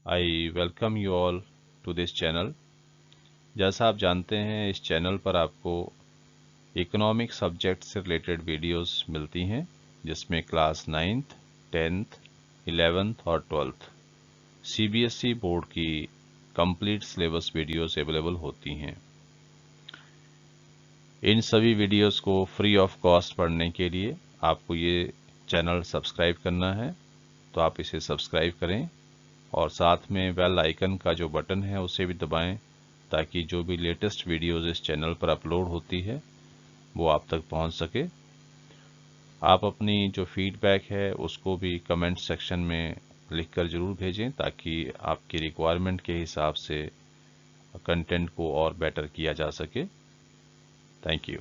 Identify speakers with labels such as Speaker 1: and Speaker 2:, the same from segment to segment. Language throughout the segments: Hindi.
Speaker 1: I welcome you all to this channel. जैसा आप जानते हैं, इस चैनल पर आपको इकोनॉमिक सब्जेक्ट से रिलेटेड वीडियोस मिलती हैं, जिसमें क्लास 9th, 10th, 11th और 12th सीबीएसई बोर्ड की कंप्लीट सिलेबस वीडियोस अवेलेबल होती हैं। इन सभी वीडियोस को फ्री ऑफ कॉस्ट पढ़ने के लिए आपको ये चैनल सब्सक्राइब करना है, तो आप इसे सब्सक्राइब करें और साथ में बेल आइकन का जो बटन है उसे भी दबाएं, ताकि जो भी लेटेस्ट वीडियोस इस चैनल पर अपलोड होती है वो आप तक पहुंच सके। आप अपनी जो फीडबैक है उसको भी कमेंट सेक्शन में लिखकर ज़रूर भेजें, ताकि आपकी रिक्वायरमेंट के हिसाब से कंटेंट को और बेटर किया जा सके। Thank you.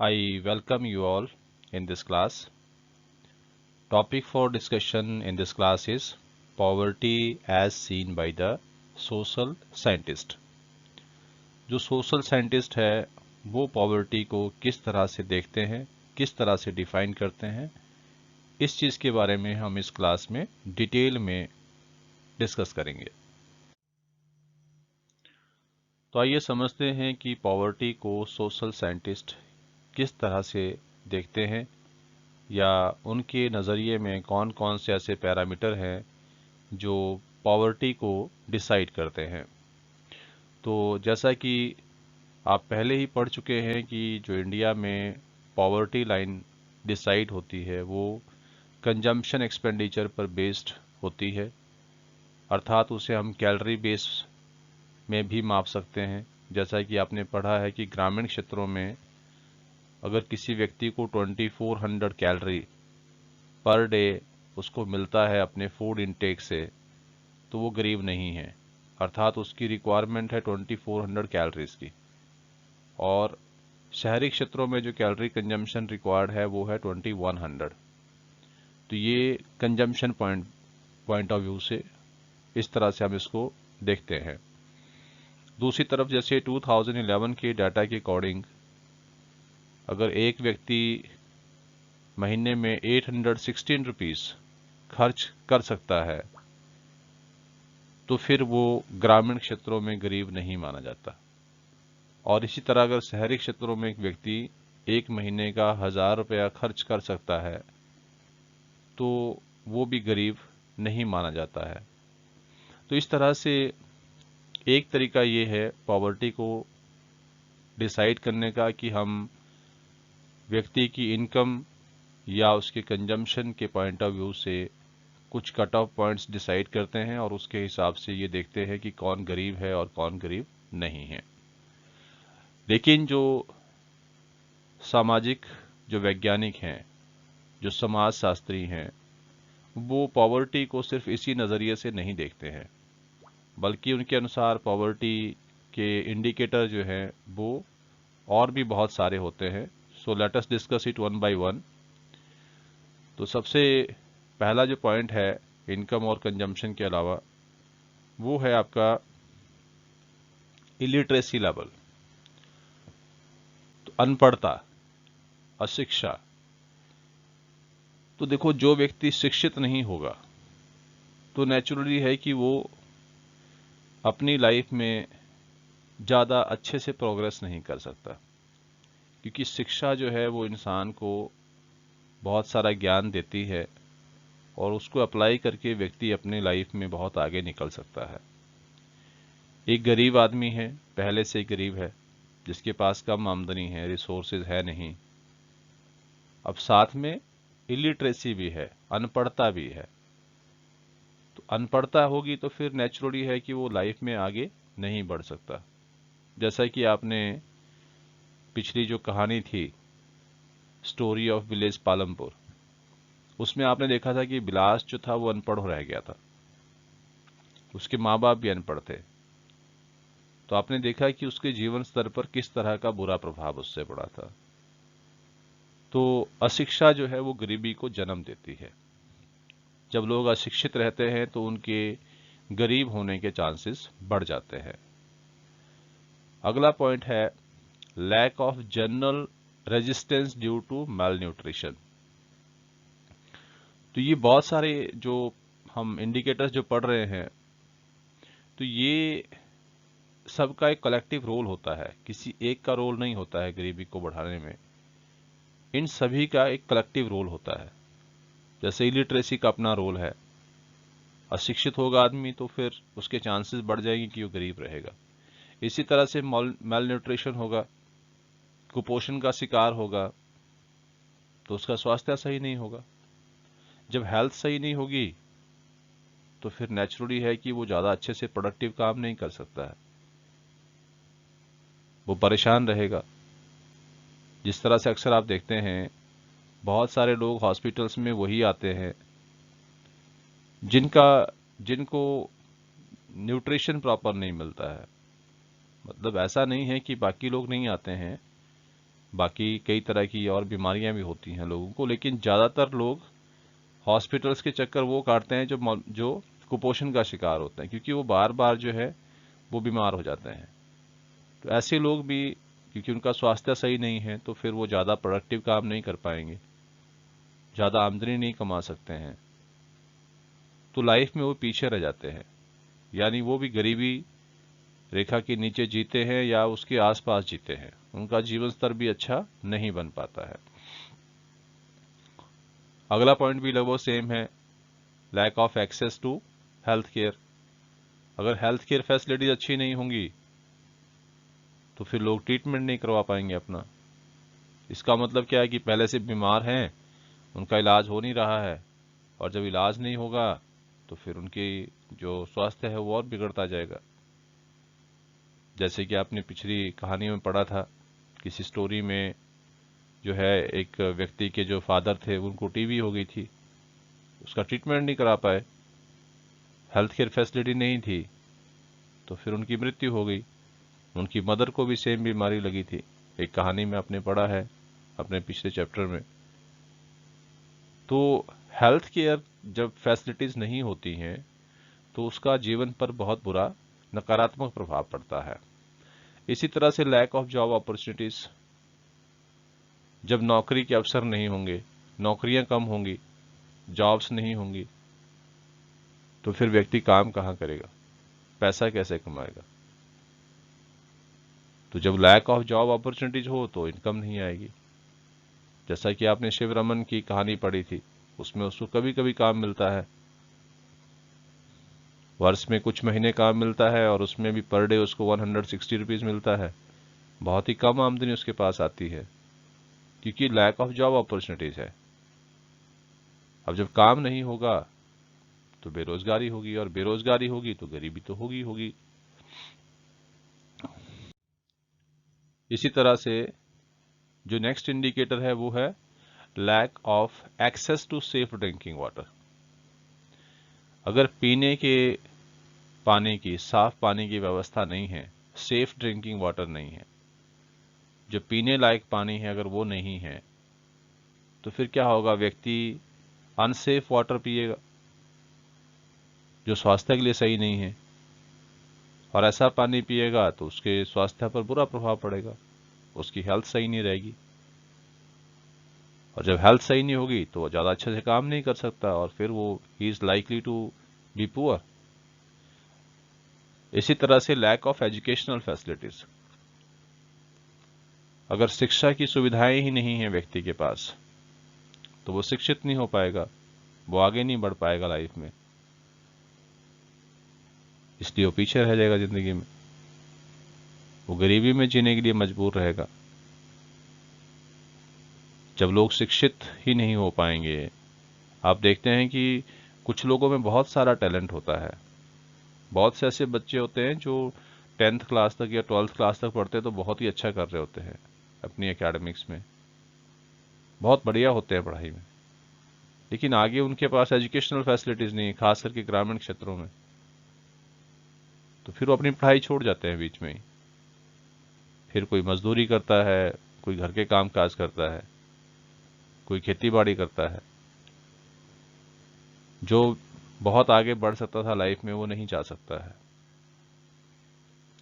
Speaker 1: I welcome you all in this class. Topic for discussion in this class is poverty as seen by the social scientist. जो सोशल साइंटिस्ट है वो पॉवर्टी को किस तरह से देखते हैं, किस तरह से डिफाइन करते हैं, इस चीज़ के बारे में हम इस क्लास में डिटेल में डिस्कस करेंगे। तो आइए समझते हैं कि पॉवर्टी को सोशल साइंटिस्ट किस तरह से देखते हैं, या उनके नज़रिए में कौन कौन से ऐसे पैरामीटर हैं जो पॉवर्टी को डिसाइड करते हैं। तो जैसा कि आप पहले ही पढ़ चुके हैं कि जो इंडिया में पॉवर्टी लाइन डिसाइड होती है वो कंजम्पशन एक्सपेंडिचर पर बेस्ड होती है, अर्थात उसे हम कैलोरी बेस में भी माप सकते हैं। जैसा कि आपने पढ़ा है कि ग्रामीण क्षेत्रों में अगर किसी व्यक्ति को 2400 कैलोरी पर डे उसको मिलता है अपने फूड इनटेक से, तो वो गरीब नहीं है, अर्थात उसकी रिक्वायरमेंट है 2400 कैलोरीज की। और शहरी क्षेत्रों में जो कैलोरी कंजम्पशन रिक्वायर्ड है वो है 2100। तो ये कंजम्पशन पॉइंट ऑफ व्यू से इस तरह से हम इसको देखते हैं। दूसरी तरफ जैसे 2011 के डाटा के अकॉर्डिंग अगर एक व्यक्ति महीने में 816 रुपीज़ खर्च कर सकता है, तो फिर वो ग्रामीण क्षेत्रों में गरीब नहीं माना जाता। और इसी तरह अगर शहरी क्षेत्रों में एक व्यक्ति एक महीने का 1000 रुपया खर्च कर सकता है, तो वो भी गरीब नहीं माना जाता है। तो इस तरह से एक तरीका ये है पॉवर्टी को डिसाइड करने का कि हम व्यक्ति की इनकम या उसके कंजम्पशन के पॉइंट ऑफ व्यू से कुछ कट ऑफ पॉइंट्स डिसाइड करते हैं और उसके हिसाब से ये देखते हैं कि कौन गरीब है और कौन गरीब नहीं है। लेकिन जो सामाजिक जो वैज्ञानिक हैं, जो समाज शास्त्री हैं, वो पॉवर्टी को सिर्फ इसी नज़रिए से नहीं देखते हैं, बल्कि उनके अनुसार पॉवर्टी के इंडिकेटर जो हैं वो और भी बहुत सारे होते हैं। So let us discuss it one by one. तो सबसे पहला जो पॉइंट है इनकम और कंजम्पशन के अलावा, वो है आपका इलिटरेसी लेवल, तो अनपढ़ता, अशिक्षा। तो देखो, जो व्यक्ति शिक्षित नहीं होगा तो नेचुरली है कि वो अपनी लाइफ में ज़्यादा अच्छे से प्रोग्रेस नहीं कर सकता, क्योंकि शिक्षा जो है वो इंसान को बहुत सारा ज्ञान देती है और उसको अप्लाई करके व्यक्ति अपने लाइफ में बहुत आगे निकल सकता है। एक गरीब आदमी है, पहले से ही गरीब है, जिसके पास कम आमदनी है, रिसोर्सेज है नहीं, अब साथ में इलिटरेसी भी है, अनपढ़ता भी है। तो अनपढ़ता होगी तो फिर नेचुरली है कि वो लाइफ में आगे नहीं बढ़ सकता। जैसा कि आपने पिछली जो कहानी थी स्टोरी ऑफ विलेज पालमपुर, उसमें आपने देखा था कि बिलास जो था वो अनपढ़ हो रह गया था, उसके माँ बाप भी अनपढ़ थे। तो आपने देखा कि उसके जीवन स्तर पर किस तरह का बुरा प्रभाव उससे पड़ा था। तो अशिक्षा जो है वो गरीबी को जन्म देती है। जब लोग अशिक्षित रहते हैं तो उनके गरीब होने के चांसेस बढ़ जाते हैं। अगला पॉइंट है lack of general resistance due to malnutrition. तो ये बहुत सारे जो हम इंडिकेटर्स जो पढ़ रहे हैं, तो ये सबका एक कलेक्टिव रोल होता है, किसी एक का रोल नहीं होता है गरीबी को बढ़ाने में। इन सभी का एक कलेक्टिव रोल होता है। जैसे इलिटरेसी का अपना रोल है, अशिक्षित होगा आदमी तो फिर उसके चांसेस बढ़ जाएंगे कि वो गरीब रहेगा। इसी तरह से मेल न्यूट्रिशन होगा, कुपोषण का शिकार होगा, तो उसका स्वास्थ्य सही नहीं होगा। जब हेल्थ सही नहीं होगी तो फिर नेचुरली है कि वो ज़्यादा अच्छे से प्रोडक्टिव काम नहीं कर सकता है, वो परेशान रहेगा। जिस तरह से अक्सर आप देखते हैं, बहुत सारे लोग हॉस्पिटल्स में वही आते हैं जिनका जिनको न्यूट्रिशन प्रॉपर नहीं मिलता है। मतलब ऐसा नहीं है कि बाकी लोग नहीं आते हैं, बाकी कई तरह की और बीमारियां भी होती हैं लोगों को, लेकिन ज़्यादातर लोग हॉस्पिटल्स के चक्कर वो काटते हैं जो कुपोषण का शिकार होते हैं, क्योंकि वो बार बार जो है वो बीमार हो जाते हैं। तो ऐसे लोग भी, क्योंकि उनका स्वास्थ्य सही नहीं है, तो फिर वो ज़्यादा प्रोडक्टिव काम नहीं कर पाएंगे, ज़्यादा आमदनी नहीं कमा सकते हैं, तो लाइफ में वो पीछे रह जाते हैं। यानी वो भी गरीबी रेखा के नीचे जीते हैं या उसके आसपास जीते हैं, उनका जीवन स्तर भी अच्छा नहीं बन पाता है। अगला पॉइंट भी लगभग सेम है, lack of access to health care. अगर हेल्थ केयर फैसिलिटीज अच्छी नहीं होंगी तो फिर लोग ट्रीटमेंट नहीं करवा पाएंगे अपना। इसका मतलब क्या है कि पहले से बीमार हैं, उनका इलाज हो नहीं रहा है, और जब इलाज नहीं होगा तो फिर उनकी जो स्वास्थ्य है वो और बिगड़ता जाएगा। जैसे कि आपने पिछली कहानी में पढ़ा था, किसी स्टोरी में जो है एक व्यक्ति के जो फादर थे उनको टीबी हो गई थी, उसका ट्रीटमेंट नहीं करा पाए, हेल्थ केयर फैसिलिटी नहीं थी, तो फिर उनकी मृत्यु हो गई। उनकी मदर को भी सेम बीमारी लगी थी, एक कहानी में आपने पढ़ा है अपने पिछले चैप्टर में। तो हेल्थ केयर जब फैसिलिटीज नहीं होती हैं तो उसका जीवन पर बहुत बुरा नकारात्मक प्रभाव पड़ता है। इसी तरह से लैक ऑफ जॉब अपॉर्चुनिटीज, जब नौकरी के अवसर नहीं होंगे, नौकरियां कम होंगी, जॉब्स नहीं होंगी, तो फिर व्यक्ति काम कहाँ करेगा, पैसा कैसे कमाएगा। तो जब लैक ऑफ जॉब अपॉर्चुनिटीज हो तो इनकम नहीं आएगी। जैसा कि आपने शिव रमन की कहानी पढ़ी थी, उसमें उसको कभी कभी काम मिलता है, वर्ष में कुछ महीने काम मिलता है, और उसमें भी पर डे उसको 160 रुपीज मिलता है। बहुत ही कम आमदनी उसके पास आती है, क्योंकि लैक ऑफ जॉब अपॉर्चुनिटीज है। अब जब काम नहीं होगा तो बेरोजगारी होगी, और बेरोजगारी होगी तो गरीबी तो होगी होगी। इसी तरह से जो नेक्स्ट इंडिकेटर है वो है lack of access to safe drinking water. अगर पीने के पानी की, साफ पानी की व्यवस्था नहीं है, सेफ ड्रिंकिंग वाटर नहीं है, जो पीने लायक पानी है अगर वो नहीं है, तो फिर क्या होगा, व्यक्ति अनसेफ वाटर पिएगा जो स्वास्थ्य के लिए सही नहीं है, और ऐसा पानी पिएगा तो उसके स्वास्थ्य पर बुरा प्रभाव पड़ेगा, उसकी हेल्थ सही नहीं रहेगी, और जब हेल्थ सही नहीं होगी तो वो ज़्यादा अच्छे से काम नहीं कर सकता, और फिर वो he is likely to be poor. इसी तरह से लैक ऑफ एजुकेशनल फैसिलिटीज, अगर शिक्षा की सुविधाएं ही नहीं है व्यक्ति के पास तो वो शिक्षित नहीं हो पाएगा, वो आगे नहीं बढ़ पाएगा लाइफ में, इसलिए वो पीछे रह जाएगा जिंदगी में, वो गरीबी में जीने के लिए मजबूर रहेगा। जब लोग शिक्षित ही नहीं हो पाएंगे, आप देखते हैं कि कुछ लोगों में बहुत सारा टैलेंट होता है, बहुत से ऐसे बच्चे होते हैं जो 10th क्लास तक या 12th क्लास तक पढ़ते हैं तो बहुत ही अच्छा कर रहे होते हैं अपनी एकेडमिक्स में, बहुत बढ़िया होते हैं पढ़ाई में, लेकिन आगे उनके पास एजुकेशनल फैसिलिटीज नहीं है, खास करके ग्रामीण क्षेत्रों में, तो फिर वो अपनी पढ़ाई छोड़ जाते हैं बीच में ही, फिर कोई मजदूरी करता है, कोई घर के काम काज करता है, कोई खेती बाड़ी करता है, जो बहुत आगे बढ़ सकता था लाइफ में वो नहीं जा सकता है।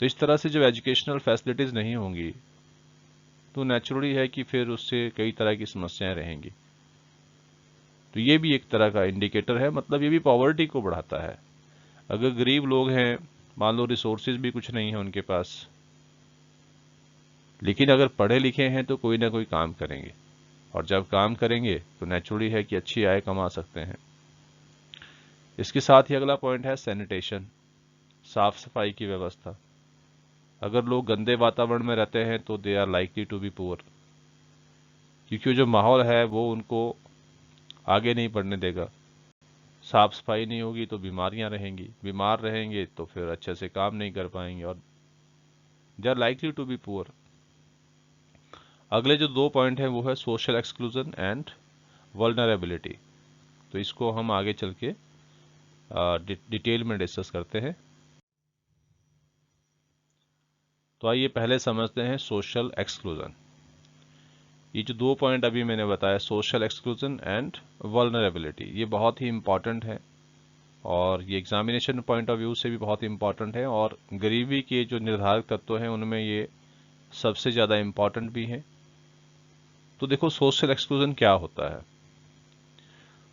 Speaker 1: तो इस तरह से जब एजुकेशनल फैसिलिटीज नहीं होंगी तो नेचुरली है कि फिर उससे कई तरह की समस्याएं रहेंगी। तो ये भी एक तरह का इंडिकेटर है, मतलब ये भी पॉवर्टी को बढ़ाता है। अगर गरीब लोग हैं, मान लो रिसोर्सेज भी कुछ नहीं है उनके पास, लेकिन अगर पढ़े लिखे हैं तो कोई ना कोई काम करेंगे, और जब काम करेंगे तो नेचुरली है कि अच्छी आय कमा सकते हैं। इसके साथ ही अगला पॉइंट है सैनिटेशन, साफ सफाई की व्यवस्था। अगर लोग गंदे वातावरण में रहते हैं तो they are likely to be poor, क्योंकि जो माहौल है वो उनको आगे नहीं बढ़ने देगा। साफ सफाई नहीं होगी तो बीमारियां रहेंगी, बीमार रहेंगे तो फिर अच्छे से काम नहीं कर पाएंगे, और they are likely to be poor. अगले जो 2 पॉइंट हैं वो है सोशल एक्सक्लूजन एंड वल्नरेबिलिटी। तो इसको हम आगे चल के डिटेल में डिस्कस करते हैं। तो आइए पहले समझते हैं सोशल एक्सक्लूजन। ये जो 2 पॉइंट अभी मैंने बताया, सोशल एक्सक्लूजन एंड वल्नरेबिलिटी, ये बहुत ही इंपॉर्टेंट है, और ये एग्जामिनेशन पॉइंट ऑफ व्यू से भी बहुत इंपॉर्टेंट है, और गरीबी के जो निर्धारक तत्व हैं उनमें ये सबसे ज़्यादा इंपॉर्टेंट भी हैं। तो देखो सोशल एक्सक्लूजन क्या होता है।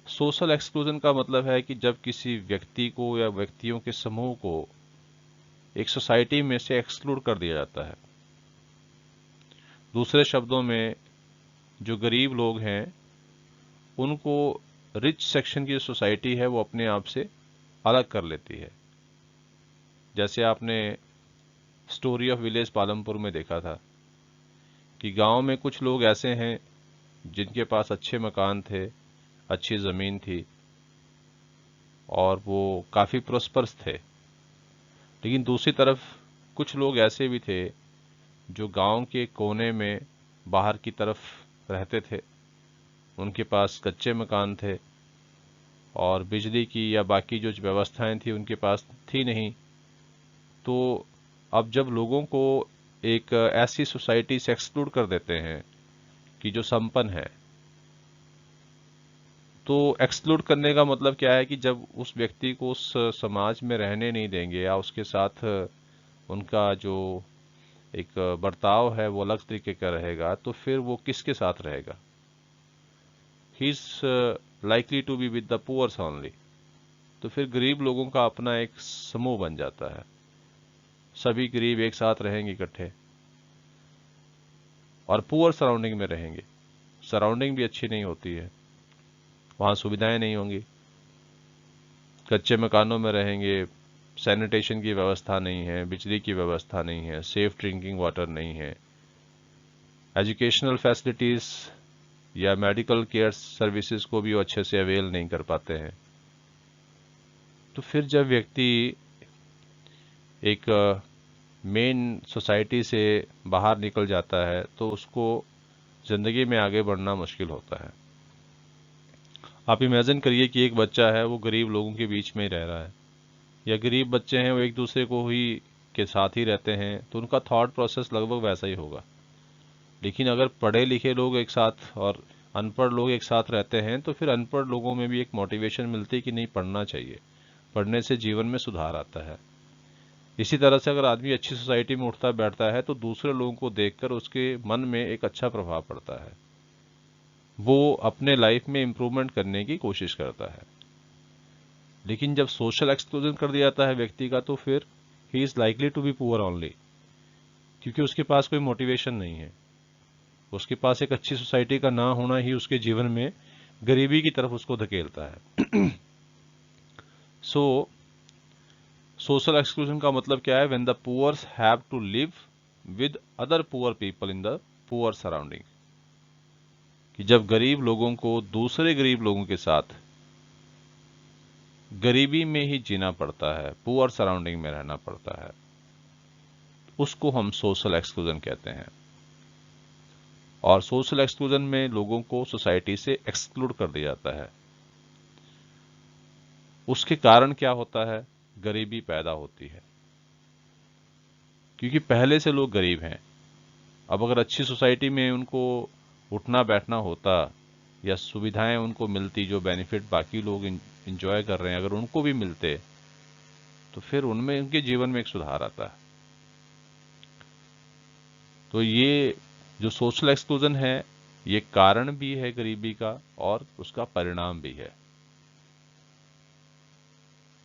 Speaker 1: सोशल एक्सक्लूजन का मतलब है कि जब किसी व्यक्ति को या व्यक्तियों के समूह को एक सोसाइटी में से एक्सक्लूड कर दिया जाता है। दूसरे शब्दों में, जो गरीब लोग हैं उनको रिच सेक्शन की सोसाइटी है वो अपने आप से अलग कर लेती है। जैसे आपने स्टोरी ऑफ विलेज पालमपुर में देखा था कि गांव में कुछ लोग ऐसे हैं जिनके पास अच्छे मकान थे, अच्छी ज़मीन थी, और वो काफ़ी प्रोस्पर्स थे। लेकिन दूसरी तरफ कुछ लोग ऐसे भी थे जो गांव के कोने में बाहर की तरफ रहते थे, उनके पास कच्चे मकान थे, और बिजली की या बाकी जो व्यवस्थाएं थी उनके पास थी नहीं। तो अब जब लोगों को एक ऐसी सोसाइटी से एक्सक्लूड कर देते हैं कि जो संपन्न है, तो एक्सक्लूड करने का मतलब क्या है कि जब उस व्यक्ति को उस समाज में रहने नहीं देंगे, या उसके साथ उनका जो एक बर्ताव है वो अलग तरीके का रहेगा, तो फिर वो किसके साथ रहेगा? He is likely to be with the poors only. तो फिर गरीब लोगों का अपना एक समूह बन जाता है, सभी गरीब एक साथ रहेंगे इकट्ठे, और पुअर सराउंडिंग में रहेंगे। सराउंडिंग भी अच्छी नहीं होती है, वहाँ सुविधाएं नहीं होंगी, कच्चे मकानों में रहेंगे, सैनिटेशन की व्यवस्था नहीं है, बिजली की व्यवस्था नहीं है, सेफ ड्रिंकिंग वाटर नहीं है, एजुकेशनल फैसिलिटीज़ या मेडिकल केयर सर्विसेज को भी वो अच्छे से अवेल नहीं कर पाते हैं। तो फिर जब व्यक्ति एक मेन सोसाइटी से बाहर निकल जाता है तो उसको ज़िंदगी में आगे बढ़ना मुश्किल होता है। आप इमेजिन करिए कि एक बच्चा है वो गरीब लोगों के बीच में ही रह रहा है, या गरीब बच्चे हैं वो एक दूसरे को ही के साथ ही रहते हैं, तो उनका थॉट प्रोसेस लगभग वैसा ही होगा। लेकिन अगर पढ़े लिखे लोग एक साथ और अनपढ़ लोग एक साथ रहते हैं तो फिर अनपढ़ लोगों में भी एक मोटिवेशन मिलती है कि नहीं, पढ़ना चाहिए, पढ़ने से जीवन में सुधार आता है। इसी तरह से अगर आदमी अच्छी सोसाइटी में उठता बैठता है तो दूसरे लोगों को देखकर उसके मन में एक अच्छा प्रभाव पड़ता है, वो अपने लाइफ में इम्प्रूवमेंट करने की कोशिश करता है। लेकिन जब सोशल एक्सक्लूजन कर दिया जाता है व्यक्ति का, तो फिर he is likely to be poor only, क्योंकि उसके पास कोई मोटिवेशन नहीं है। उसके पास एक अच्छी सोसाइटी का ना होना ही उसके जीवन में गरीबी की तरफ उसको धकेलता है। सो सोशल एक्सक्लूजन का मतलब क्या है? When the poors have to live with other poor people in the poor surrounding, कि जब गरीब लोगों को दूसरे गरीब लोगों के साथ गरीबी में ही जीना पड़ता है, पुअर सराउंडिंग में रहना पड़ता है, उसको हम सोशल एक्सक्लूजन कहते हैं। और सोशल एक्सक्लूजन में लोगों को सोसाइटी से एक्सक्लूड कर दिया जाता है। उसके कारण क्या होता है? गरीबी पैदा होती है, क्योंकि पहले से लोग गरीब हैं। अब अगर अच्छी सोसाइटी में उनको उठना बैठना होता, या सुविधाएं उनको मिलती, जो बेनिफिट बाकी लोग इंजॉय कर रहे हैं अगर उनको भी मिलते, तो फिर उनमें उनके जीवन में एक सुधार आता है। तो ये जो सोशल एक्सक्लूजन है ये कारण भी है गरीबी का और उसका परिणाम भी है।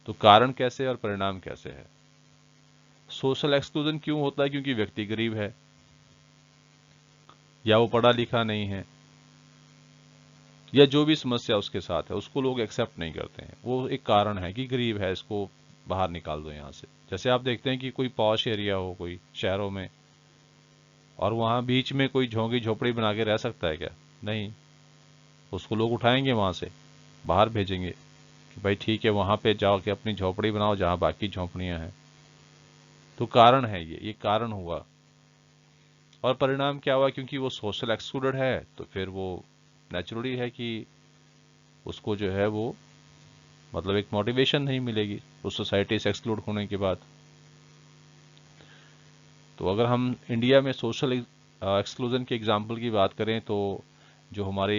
Speaker 1: तो कारण कैसे और परिणाम कैसे है? सोशल एक्सक्लूजन क्यों होता है? क्योंकि व्यक्ति गरीब है या वो पढ़ा लिखा नहीं है या जो भी समस्या उसके साथ है उसको लोग एक्सेप्ट नहीं करते हैं। वो एक कारण है कि गरीब है, इसको बाहर निकाल दो यहाँ से। जैसे आप देखते हैं कि कोई पॉश एरिया हो कोई शहरों में, और वहाँ बीच में कोई झोंगी झोपड़ी बना के रह सकता है क्या? नहीं। उसको लोग उठाएंगे, वहाँ से बाहर भेजेंगे कि भाई ठीक है, वहाँ पे जाओ कि अपनी झोपड़ी बनाओ जहाँ बाकी झोपड़ियाँ हैं। तो कारण है ये कारण हुआ। और परिणाम क्या हुआ? क्योंकि वो सोशल एक्सक्लूडेड है तो फिर वो नेचुरली है कि उसको जो है वो मतलब एक मोटिवेशन नहीं मिलेगी उस सोसाइटी से एक्सक्लूड होने के बाद। तो अगर हम इंडिया में सोशल एक्सक्लूजन के एग्जाम्पल की बात करें तो जो हमारे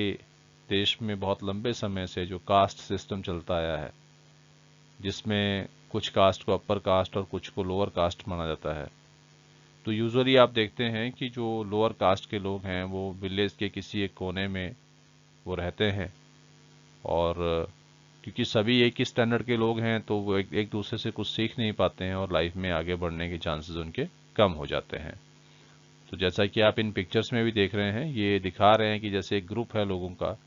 Speaker 1: देश में बहुत लंबे समय से जो कास्ट सिस्टम चलता आया है, जिसमें कुछ कास्ट को अपर कास्ट और कुछ को लोअर कास्ट माना जाता है, तो यूजुअली आप देखते हैं कि जो लोअर कास्ट के लोग हैं वो विलेज के किसी एक कोने में वो रहते हैं, और क्योंकि सभी एक ही स्टैंडर्ड के लोग हैं तो वो एक दूसरे से कुछ सीख नहीं पाते हैं और लाइफ में आगे बढ़ने के चांसेस उनके कम हो जाते हैं। तो जैसा कि आप इन पिक्चर्स में भी देख रहे हैं, ये दिखा रहे हैं कि जैसे एक ग्रुप है लोगों का,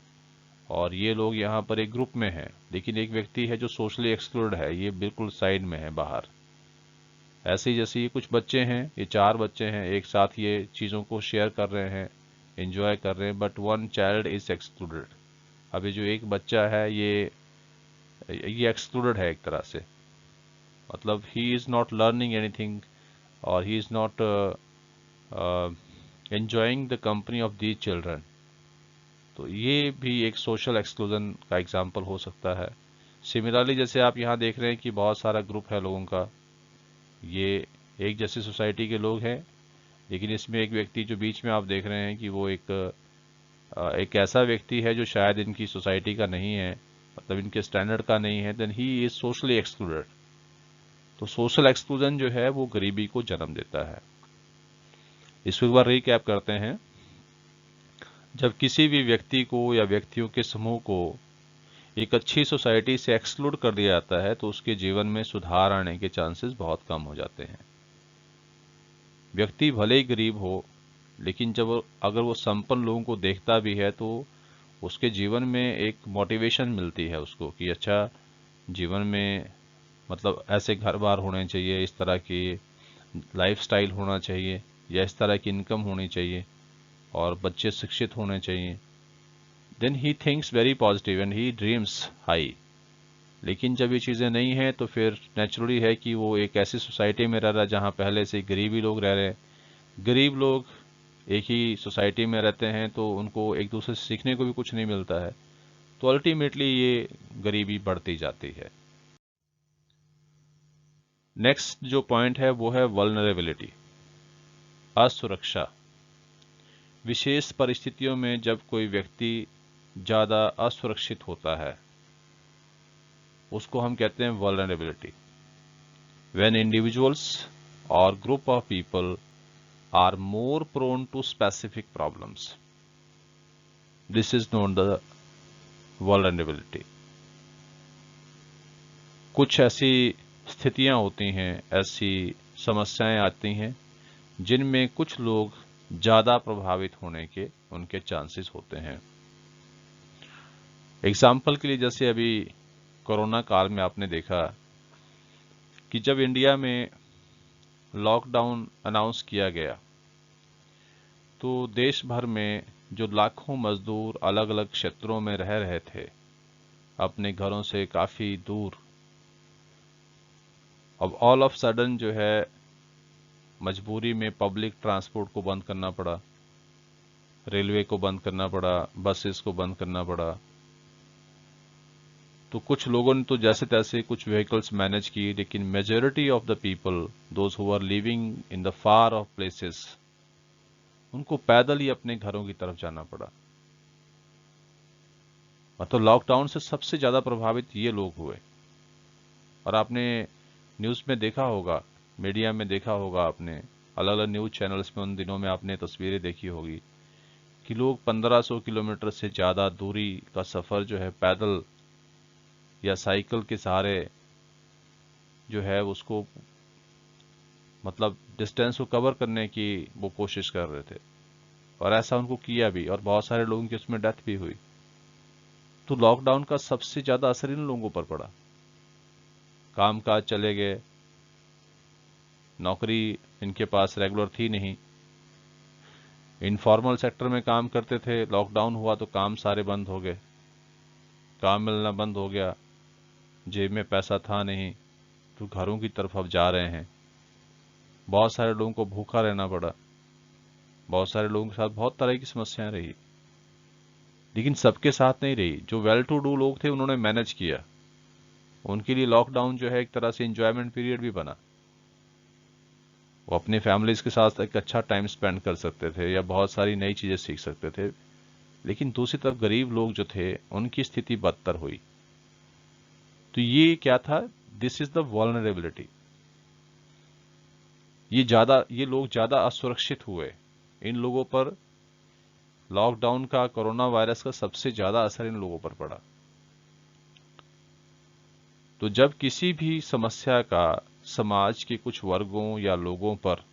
Speaker 1: और ये लोग यहाँ पर एक ग्रुप में हैं, लेकिन एक व्यक्ति है जो सोशली एक्सक्लूडेड है, ये बिल्कुल साइड में है बाहर। ऐसे ही जैसे ये कुछ बच्चे हैं, ये 4 बच्चे हैं, एक साथ ये चीज़ों को शेयर कर रहे हैं, एंजॉय कर रहे हैं, but one child is excluded. अभी जो एक बच्चा है ये एक्सक्लूडेड है एक तरह से, मतलब he is not learning anything, और he is not enjoying the company of these children. तो ये भी एक सोशल एक्सक्लूजन का एग्जाम्पल हो सकता है। सिमिलरली जैसे आप यहाँ देख रहे हैं कि बहुत सारा ग्रुप है लोगों का, ये एक जैसी सोसाइटी के लोग हैं, लेकिन इसमें एक व्यक्ति जो बीच में आप देख रहे हैं कि वो एक ऐसा व्यक्ति है जो शायद इनकी सोसाइटी का नहीं है, मतलब इनके स्टैंडर्ड का नहीं है, then he is socially excluded. तो सोशल एक्सक्लूजन जो है वो गरीबी को जन्म देता है। इसको एक बार रिकैप करते हैं। जब किसी भी व्यक्ति को या व्यक्तियों के समूह को एक अच्छी सोसाइटी से एक्सक्लूड कर दिया जाता है तो उसके जीवन में सुधार आने के चांसेस बहुत कम हो जाते हैं। व्यक्ति भले ही गरीब हो, लेकिन अगर वो संपन्न लोगों को देखता भी है तो उसके जीवन में एक मोटिवेशन मिलती है उसको कि अच्छा, जीवन में मतलब ऐसे घर बार होने चाहिए, इस तरह की लाइफस्टाइल होना चाहिए, या इस तरह की इनकम होनी चाहिए, और बच्चे शिक्षित होने चाहिए। Then he thinks very positive and he dreams high. लेकिन जब ये चीज़ें नहीं हैं तो फिर नेचुरली है कि वो एक ऐसी सोसाइटी में रह रहा है जहाँ पहले से गरीबी लोग रह रहे हैं। गरीब लोग एक ही सोसाइटी में रहते हैं तो उनको एक दूसरे से सीखने को भी कुछ नहीं मिलता है, तो अल्टीमेटली ये गरीबी बढ़ती जाती है। नेक्स्ट जो पॉइंट है वो है वल्नरेबिलिटी, असुरक्षा। विशेष परिस्थितियों में जब कोई व्यक्ति ज़्यादा असुरक्षित होता है उसको हम कहते हैं वल्नरेबिलिटी। व्हेन इंडिविजुअल्स और group of people are more prone to specific problems, this is known the vulnerability. कुछ ऐसी स्थितियां होती हैं, ऐसी समस्याएं आती हैं जिनमें कुछ लोग ज़्यादा प्रभावित होने के उनके चांसेस होते हैं। एग्जाम्पल के लिए जैसे अभी कोरोना काल में आपने देखा कि जब इंडिया में लॉकडाउन अनाउंस किया गया तो देश भर में जो लाखों मजदूर अलग अलग क्षेत्रों में रह रहे थे अपने घरों से काफ़ी दूर, अब ऑल ऑफ सडन जो है मजबूरी में पब्लिक ट्रांसपोर्ट को बंद करना पड़ा, रेलवे को बंद करना पड़ा, बसेस को बंद करना पड़ा। तो कुछ लोगों ने तो जैसे तैसे कुछ व्हीकल्स मैनेज किए, लेकिन majority of the people those who are living in the far of places, उनको पैदल ही अपने घरों की तरफ जाना पड़ा। मतलब लॉकडाउन से सबसे ज्यादा प्रभावित ये लोग हुए। और आपने न्यूज़ में देखा होगा, मीडिया में देखा होगा, आपने अलग अलग न्यूज़ चैनल्स में उन दिनों में आपने तस्वीरें देखी होगी कि लोग 1500 किलोमीटर से ज़्यादा दूरी का सफ़र जो है पैदल या साइकिल के सहारे जो है उसको मतलब डिस्टेंस को कवर करने की वो कोशिश कर रहे थे, और ऐसा उनको किया भी, और बहुत सारे लोगों की उसमें डेथ भी हुई। तो लॉकडाउन का सबसे ज़्यादा असर इन लोगों पर पड़ा। काम काज चले गए, नौकरी इनके पास रेगुलर थी नहीं, इनफॉर्मल सेक्टर में काम करते थे, लॉकडाउन हुआ तो काम सारे बंद हो गए, काम मिलना बंद हो गया, जेब में पैसा था नहीं, तो घरों की तरफ अब जा रहे हैं। बहुत सारे लोगों को भूखा रहना पड़ा, बहुत सारे लोगों के साथ बहुत तरह की समस्याएं रही, लेकिन सबके साथ नहीं रही। जो वेल टू डू लोग थे उन्होंने मैनेज किया, उनके लिए लॉकडाउन जो है एक तरह से इंजॉयमेंट पीरियड भी बना। वो अपनी फैमिलीज के साथ एक अच्छा टाइम स्पेंड कर सकते थे या बहुत सारी नई चीजें सीख सकते थे। लेकिन दूसरी तरफ गरीब लोग जो थे उनकी स्थिति बदतर हुई। तो ये क्या था? This is the vulnerability. ये लोग ज्यादा असुरक्षित हुए। इन लोगों पर लॉकडाउन का, कोरोना वायरस का सबसे ज्यादा असर इन लोगों पर पड़ा। तो जब किसी भी समस्या का समाज के कुछ वर्गों या लोगों पर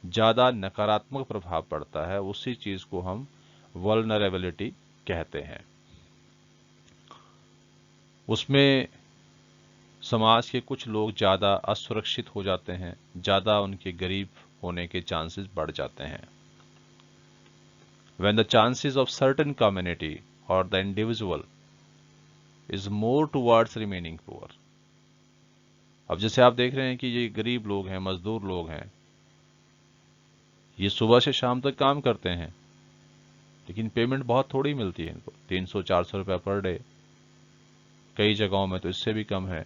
Speaker 1: ज्यादा नकारात्मक प्रभाव पड़ता है, उसी चीज को हम वल्नरेबिलिटी कहते हैं। उसमें समाज के कुछ लोग ज्यादा असुरक्षित हो जाते हैं, ज्यादा उनके गरीब होने के चांसेस बढ़ जाते हैं। When the chances of certain community or the individual is more towards remaining poor। अब जैसे आप देख रहे हैं कि ये गरीब लोग हैं, मजदूर लोग हैं, ये सुबह से शाम तक काम करते हैं, लेकिन पेमेंट बहुत थोड़ी मिलती है इनको, 300-400 रुपया पर डे, कई जगहों में तो इससे भी कम है।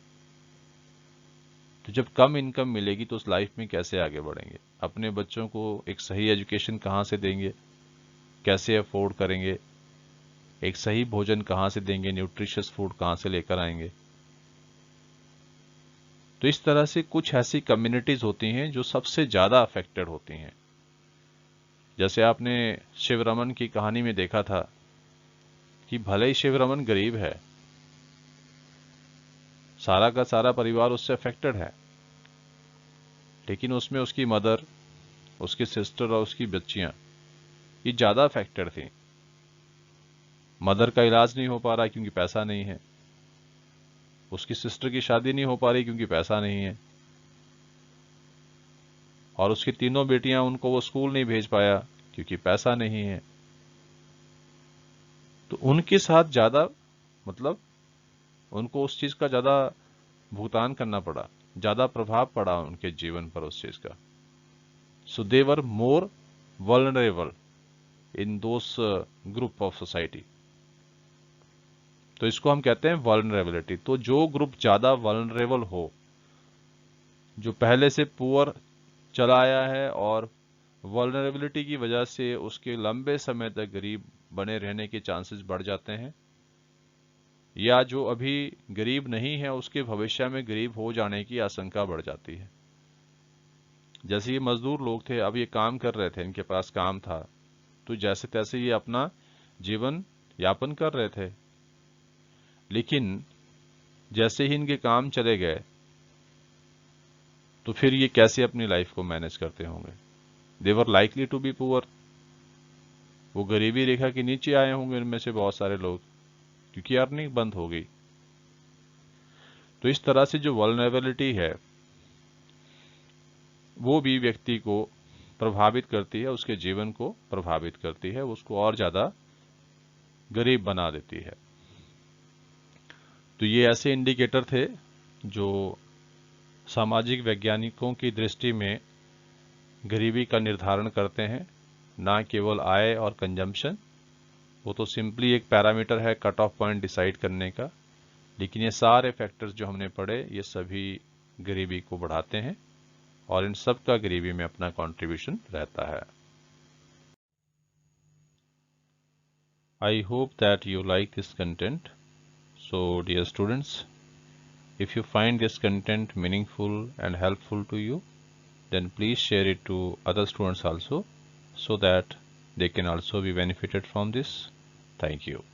Speaker 1: तो जब कम इनकम मिलेगी तो उस लाइफ में कैसे आगे बढ़ेंगे? अपने बच्चों को एक सही एजुकेशन कहाँ से देंगे? कैसे अफोर्ड करेंगे? एक सही भोजन कहाँ से देंगे? न्यूट्रिशियस फूड कहाँ से लेकर आएंगे? तो इस तरह से कुछ ऐसी कम्युनिटीज होती हैं जो सबसे ज्यादा अफेक्टेड होती हैं। जैसे आपने शिवरमन की कहानी में देखा था कि भले ही शिवरमन गरीब है, सारा का सारा परिवार उससे अफेक्टेड है, लेकिन उसमें उसकी मदर, उसकी सिस्टर और उसकी बच्चियां ये ज्यादा अफेक्टेड थी। मदर का इलाज नहीं हो पा रहा क्योंकि पैसा नहीं है, उसकी सिस्टर की शादी नहीं हो पा रही क्योंकि पैसा नहीं है, और उसकी तीनों बेटियां, उनको वो स्कूल नहीं भेज पाया क्योंकि पैसा नहीं है। तो उनके साथ ज्यादा मतलब उनको उस चीज का ज्यादा भुगतान करना पड़ा, ज्यादा प्रभाव पड़ा उनके जीवन पर उस चीज का। So they were more vulnerable in those group of society. तो इसको हम कहते हैं वल्नरेबिलिटी। तो जो ग्रुप ज्यादा वल्नरेबल हो, जो पहले से पुअर चला आया है और वल्नरेबिलिटी की वजह से उसके लंबे समय तक गरीब बने रहने के चांसेस बढ़ जाते हैं, या जो अभी गरीब नहीं है उसके भविष्य में गरीब हो जाने की आशंका बढ़ जाती है। जैसे ये मजदूर लोग थे, अब ये काम कर रहे थे, इनके पास काम था, तो जैसे तैसे ये अपना जीवन यापन कर रहे थे, लेकिन जैसे ही इनके काम चले गए तो फिर ये कैसे अपनी लाइफ को मैनेज करते होंगे? दे वर लाइकली टू बी पुअर। वो गरीबी रेखा के नीचे आए होंगे इनमें से बहुत सारे लोग, क्योंकि अर्निंग बंद हो गई। तो इस तरह से जो वल्नरेबिलिटी है वो भी व्यक्ति को प्रभावित करती है, उसके जीवन को प्रभावित करती है, उसको और ज्यादा गरीब बना देती है। तो ये ऐसे इंडिकेटर थे जो सामाजिक वैज्ञानिकों की दृष्टि में गरीबी का निर्धारण करते हैं, ना केवल आय और कंजम्पशन। वो तो सिंपली एक पैरामीटर है कट ऑफ पॉइंट डिसाइड करने का, लेकिन ये सारे फैक्टर्स जो हमने पढ़े ये सभी गरीबी को बढ़ाते हैं, और इन सब का गरीबी में अपना कंट्रीब्यूशन रहता है। I hope that you like this content. So dear students, if you find this content meaningful and helpful to you, then please share it to other students also, so that they can also be benefited from this. Thank you.